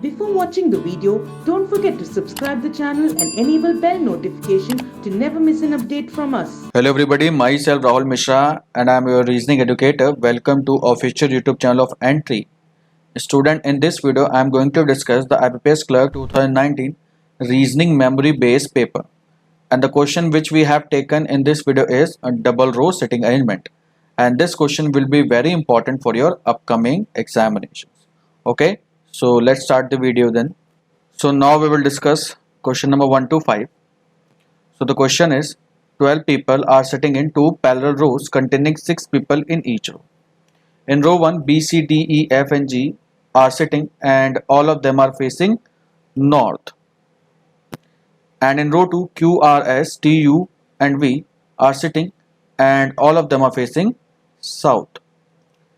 Before watching the video, don't forget to subscribe the channel and enable bell notification to never miss an update from us. Hello everybody, myself Rahul Mishra and I am your reasoning educator. Welcome to official YouTube channel of Entri. Student, in this video I am going to discuss the Ibps Clerk 2019 reasoning memory based paper. And the question which we have taken in this video is a double row sitting arrangement. And this question will be very important for your upcoming examinations. Okay, so let's start the video then. So now we will discuss question number 1 to 5. So the question is, 12 people are sitting in two parallel rows containing 6 people in each row. In row 1, B, C, D, E, F and G are sitting and all of them are facing north. And in row 2, Q, R, S, T, U and V are sitting and all of them are facing south.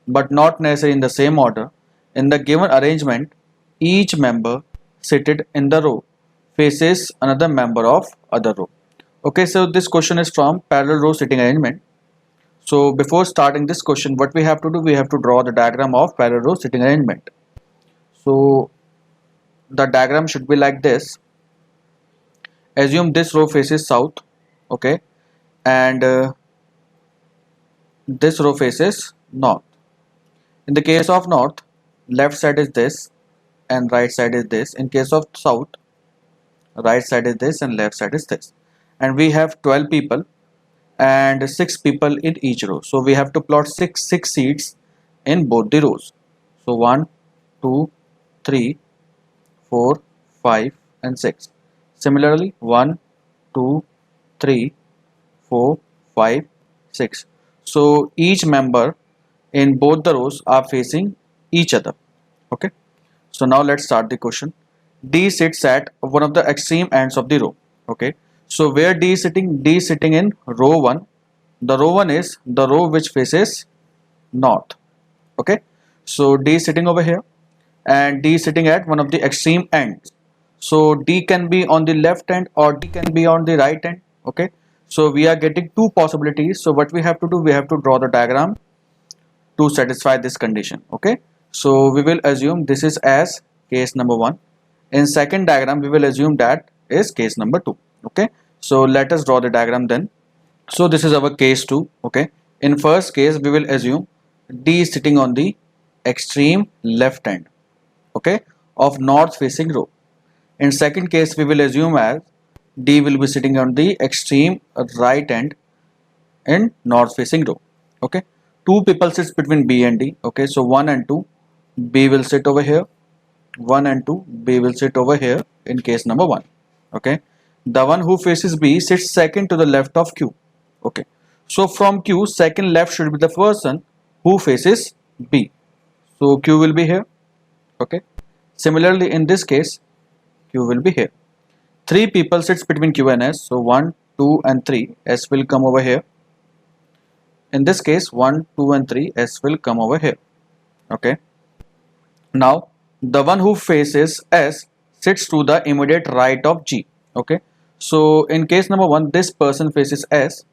But not necessarily in the same order. In the given arrangement, each member seated in the row faces another member of other row. Okay, so this question is from parallel row sitting arrangement. So before starting this question, what we have to do, we have to draw the diagram of parallel row sitting arrangement. So the diagram should be like this. Assume this row faces south, okay, and this row faces north. In the case of north, left side is this and right side is this. In case of south, right side is this and left side is this. And we have 12 people and 6 people in each row. So we have to plot 6 seats in both the rows. So 1, 2, 3, 4, 5 and 6. Similarly 1, 2, 3, 4, 5, 6. So each member in both the rows are facing each other. Okay. So now let's start the question. D sits at one of the extreme ends of the row. Okay. So where D is sitting? D is sitting in row 1. The row 1 is the row which faces north. Okay. So D is sitting over here and D is sitting at one of the extreme ends. So D can be on the left end or D can be on the right end. Okay. So we are getting two possibilities. So what we have to do, we have to draw the diagram to satisfy this condition. Okay. So we will assume this is as case number 1. In second diagram, we will assume that is case number 2. Okay. So let us draw the diagram then. So this is our case 2. Okay. In first case, we will assume D is sitting on the extreme left end, okay, of north facing row. In second case, we will assume as D will be sitting on the extreme right end in north facing row. Okay. Two people sits between B and D. Okay. So 1 and 2, B will sit over here. 1 and 2, B will sit over here in case number 1. Okay. The one who faces B sits second to the left of Q. Okay. So from Q, second left should be the person who faces B. So Q will be here. Okay. Similarly, in this case, Q will be here. 3 people sits between Q and S. So 1, 2 and 3. S will come over here. In this case, 1, 2 and 3. S will come over here. Okay. Now, the one who faces S sits to the immediate right of G. Okay. So in case number 1, this person faces S.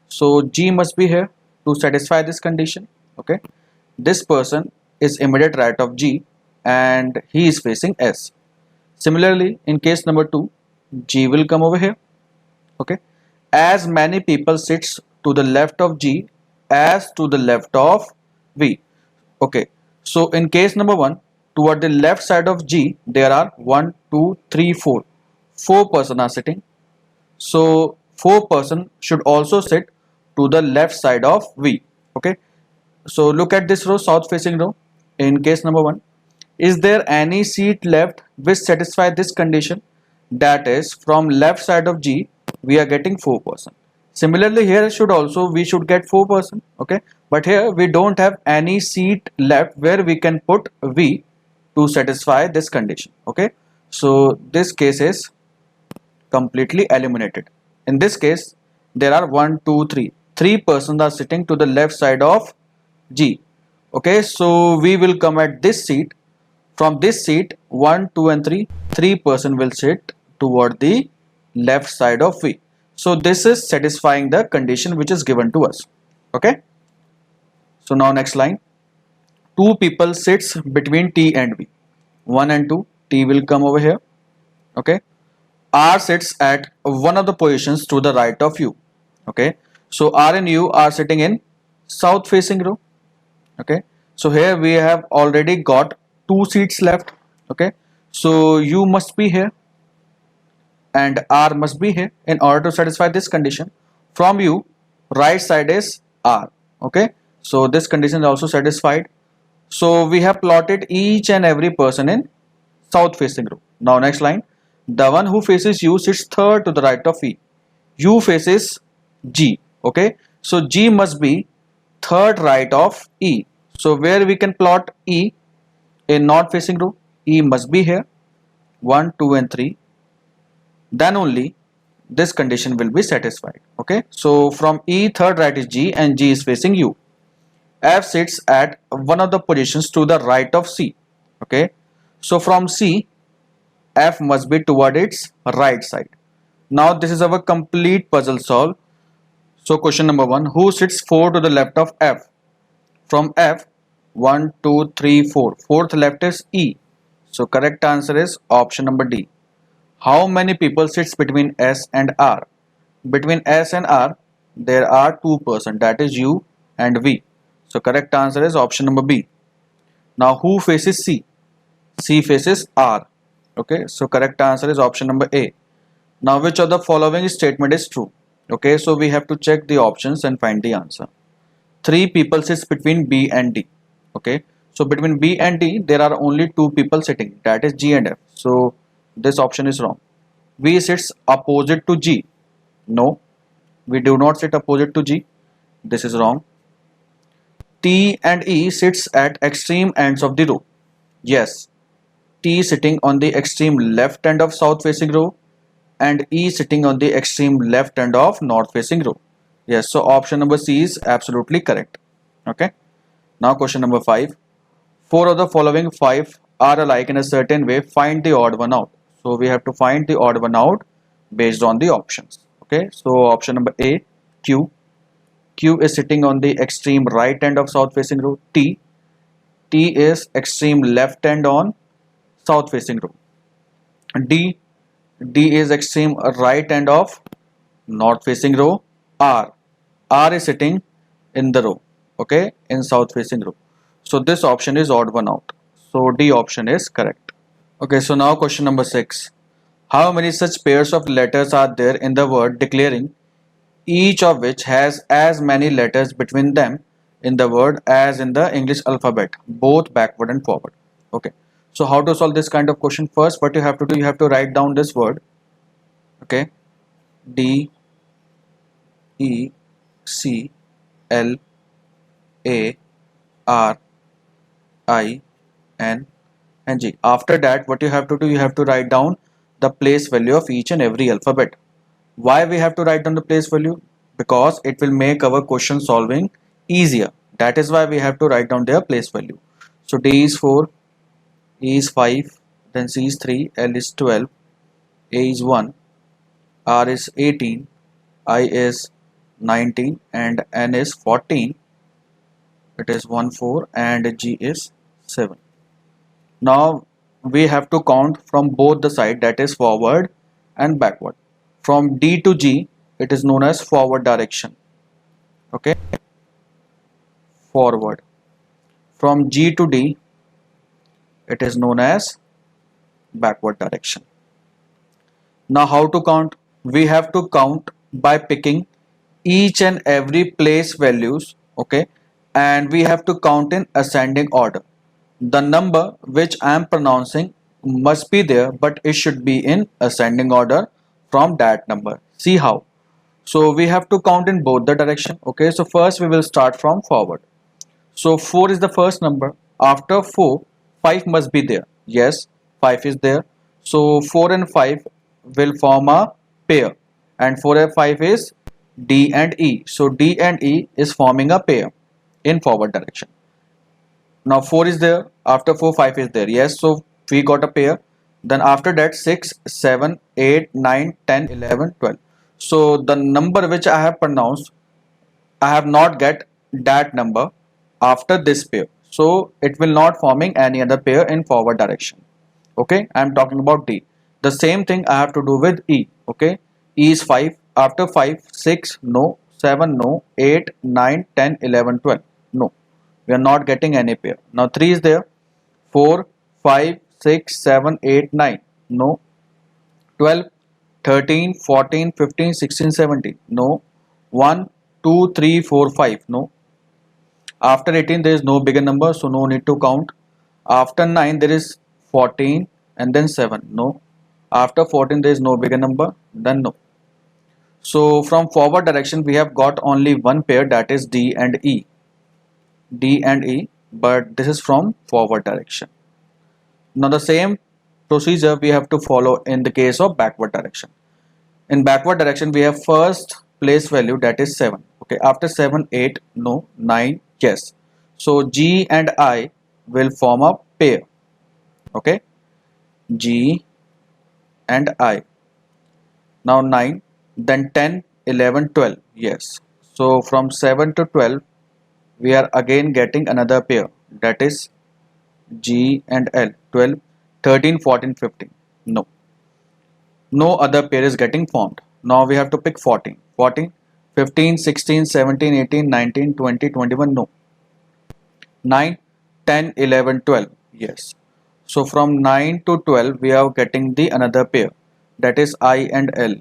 So G must be here to satisfy this condition. Okay. This person is immediate right of G and he is facing S. Similarly, in case number 2, G will come over here. Okay. As many people sits to the left of G as to the left of V. Okay. So in case number 1, toward the left side of G, there are 1, 2, 3, 4. 4 persons are sitting. So 4 persons should also sit to the left side of V. Okay. So look at this row, south facing row. In case number 1, is there any seat left which satisfy this condition? That is, from left side of G, we are getting 4 persons. Similarly, here we should get 4 persons. Okay. But here we don't have any seat left where we can put V to satisfy this condition. Okay. So this case is completely eliminated. In this case, there are 1, 2, 3. 3 persons are sitting to the left side of G. Okay. So we will come at this seat. From this seat, 1, 2 and 3. 3 persons will sit toward the left side of V. So this is satisfying the condition which is given to us. Okay. So now next line. 2 people sits between T and V. 1 and 2. T will come over here. Okay, R sits at one of the positions to the right of U. Okay, so R and U are sitting in south facing row. Okay, so here we have already got 2 seats left. Okay, so U must be here and R must be here in order to satisfy this condition. From U, right side is R. Okay, so this condition is also satisfied. So we have plotted each and every person in south facing row. Now next line, the one who faces U sits third to the right of E. U faces G. Okay, so G must be third right of E. So where we can plot E in north facing row, E must be here, 1, 2 and 3. Then only this condition will be satisfied. Okay, so from E third right is G and G is facing U. F sits at one of the positions to the right of C. Okay, so from C, F must be toward its right side. Now this is our complete puzzle solved. So question number 1, who sits 4 to the left of F? From F, 1, 2, 3, 4. Fourth left is E. So correct answer is option number D. How many people sits between S and R? Between S and R, there are 2 persons, that is U and V. So correct answer is option number B. Now who faces C? C faces R. Okay, so correct answer is option number A. Now which of the following statement is true? Okay, so we have to check the options and find the answer. 3 people sits between B and D. Okay, so between B and D there are only 2 people sitting, that is G and F. So this option is wrong. V sits opposite to G. No, we do not sit opposite to G. This is wrong. T and E sits at extreme ends of the row. Yes, T sitting on the extreme left end of south facing row and E sitting on the extreme left end of north facing row. Yes, so option number C is absolutely correct. Okay, now question number 5. 4 of the following 5 are alike in a certain way. Find the odd one out. So we have to find the odd one out based on the options. Okay, so option number A, Q. Q is sitting on the extreme right end of south facing row. T is extreme left end on south facing row. D is extreme right end of north facing row. R is sitting in the row, okay, in south facing row. So this option is odd one out. So D option is correct. Okay, so now question number 6. How many such pairs of letters are there in the word declaring, each of which has as many letters between them in the word as in the English alphabet, both backward and forward? Okay, so how to solve this kind of question? First, what you have to do, you have to write down this word. Okay, D E C L A R I N and G. After that, what you have to do, you have to write down the place value of each and every alphabet. Why we have to write down the place value? Because it will make our question solving easier. That is why we have to write down their place value. So D is 4, E is 5, then C is 3, L is 12, A is 1, R is 18, I is 19 and N is 14. It is 1, 4 and G is 7. Now we have to count from both the side, that is forward and backward. From D to G, it is known as forward direction. Okay, forward. From G to D, it is known as backward direction. Now how to count? We have to count by picking each and every place values, okay, and we have to count in ascending order. The number which I am pronouncing must be there, but it should be in ascending order from that number. See how? So we have to count in both the direction. Okay, so first we will start from forward. So 4 is the first number. After 4, 5 must be there. Yes, 5 is there. So 4 and 5 will form a pair, and 4 and 5 is D and E. So D and E is forming a pair in forward direction. Now 4 is there. After 4, 5 is there. Yes, so we got a pair. Then after that 6, 7, 8, 9, 10, 11, 12. So the number which I have pronounced, I have not get that number after this pair. So it will not forming any other pair in forward direction. Okay, I am talking about D. The same thing I have to do with E. Okay, E is 5. After 5, 6, no. 7, no. 8, 9, 10, 11, 12. No, we are not getting any pair. Now 3 is there. 4, 5, 6, 7, 8, 9. No. 12, 13, 14, 15, 16, 17. No. 1, 2, 3, 4, 5. No. After 18 there is no bigger number, so no need to count. After 9 there is 14 and then 7. No. After 14 there is no bigger number, then no. So from forward direction we have got only one pair, that is D and E. D and E, but this is from forward direction. Now the same procedure we have to follow in the case of backward direction. In backward direction we have first place value, that is 7. Okay, after 7, 8, no. 9, yes. So G and I will form a pair. Okay, G and I. Now 9, then 10, 11, 12, yes. So from 7 to 12 we are again getting another pair, that is G and L. 12, 13, 14, 15, no. No other pair is getting formed. Now we have to pick 14. 14, 15, 16, 17, 18, 19, 20, 21, no. 9, 10, 11, 12, yes. So from 9 to 12 we are getting the another pair, that is I and L.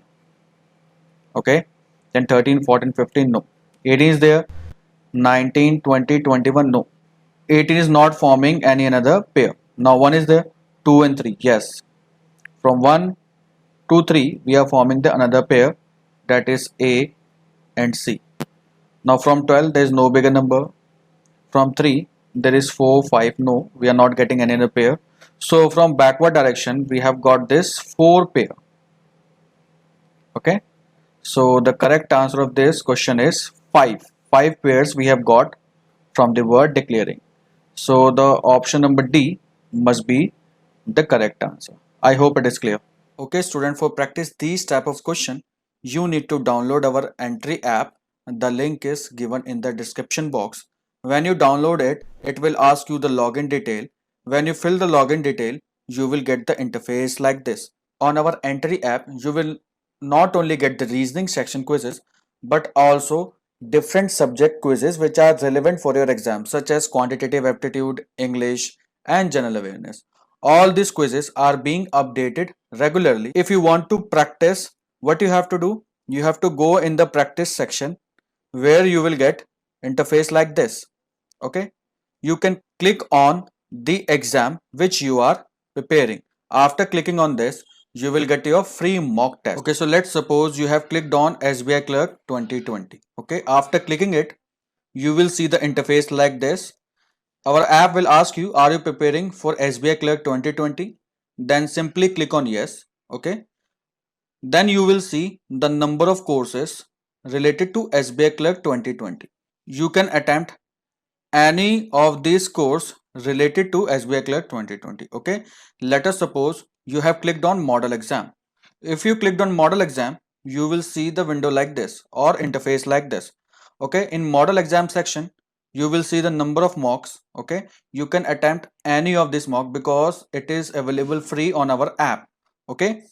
Okay, then 13, 14, 15, no. 18 is there. 19, 20, 21, no. 18 is not forming any another pair. Now 1 is there. 2 and 3, yes. From 1 to 3 we are forming the another pair, that is A and C. Now from 12 there is no bigger number. From 3 there is 4, 5, no. We are not getting any other pair. So from backward direction we have got this 4 pair. Okay, so the correct answer of this question is 5. 5 pairs we have got from the word declaring. So the option number D must be the correct answer. I hope it is clear. Okay student, for practice these type of question you need to download our Entri app. The link is given in the description box. When you download it, it will ask you the login detail. When you fill the login detail, you will get the interface like this. On our Entri app, you will not only get the reasoning section quizzes, but also different subject quizzes which are relevant for your exam, such as quantitative aptitude, English, and general awareness. All these quizzes are being updated regularly. If you want to practice, what you have to do? You have to go in the practice section where you will get interface like this. Okay, you can click on the exam which you are preparing. After clicking on this, you will get your free mock test. Okay, so let's suppose you have clicked on SBI Clerk 2020. Okay, after clicking it, you will see the interface like this. Our app will ask you, are you preparing for SBI Clerk 2020? Then simply click on yes. Okay, then you will see the number of courses related to SBI Clerk 2020. You can attempt any of these course related to SBI Clerk 2020. Okay, let us suppose you have clicked on model exam. If you clicked on model exam, you will see the window like this or interface like this. Okay, in model exam section you will see the number of mocks. Okay, you can attempt any of this mock because it is available free on our app. Okay,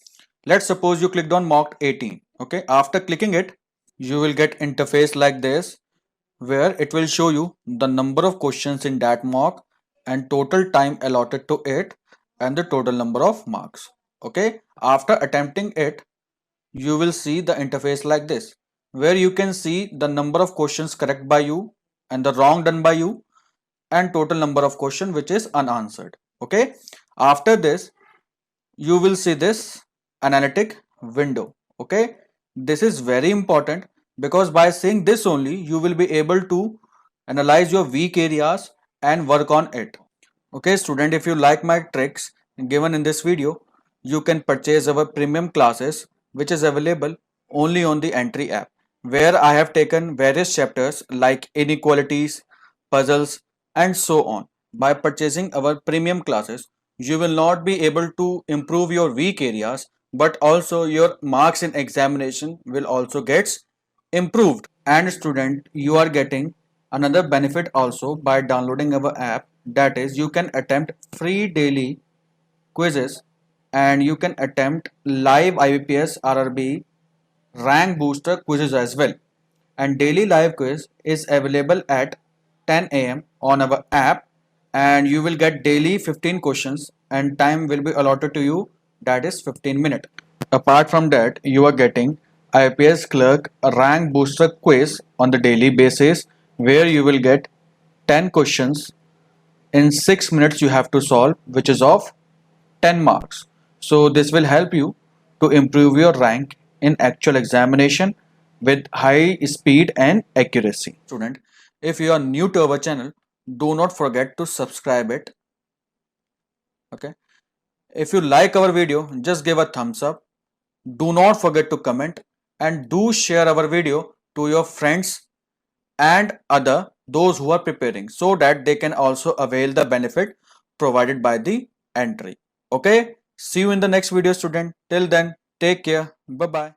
let's suppose you clicked on mock 18. Okay, after clicking it, you will get interface like this where it will show you the number of questions in that mock and total time allotted to it and the total number of marks. Okay, after attempting it, you will see the interface like this where you can see the number of questions correct by you and the wrong done by you and total number of question which is unanswered. Okay, after this you will see this analytic window. Okay, this is very important because by seeing this only you will be able to analyze your weak areas and work on it. Okay student, if you like my tricks given in this video, you can purchase our premium classes which is available only on the Entri app, where I have taken various chapters like inequalities, puzzles, and so on. By purchasing our premium classes, you will not be able to improve your weak areas, but also your marks in examination will also get improved. And student, you are getting another benefit also by downloading our app, that is you can attempt free daily quizzes, and you can attempt live IBPS RRB rank booster quizzes as well. And daily live quiz is available at 10 a.m. on our app, and you will get daily 15 questions and time will be allotted to you, that is 15 minutes. Apart from that, you are getting IPS Clerk rank booster quiz on the daily basis, where you will get 10 questions in 6 minutes you have to solve, which is of 10 marks. So this will help you to improve your rank in actual examination with high speed and accuracy. Student, if you are new to our channel, do not forget to subscribe it. Okay. If you like our video, just give a thumbs up. Do not forget to comment and do share our video to your friends and other those who are preparing, so that they can also avail the benefit provided by the entry. Okay, see you in the next video, student. Till then, take care. Bye bye.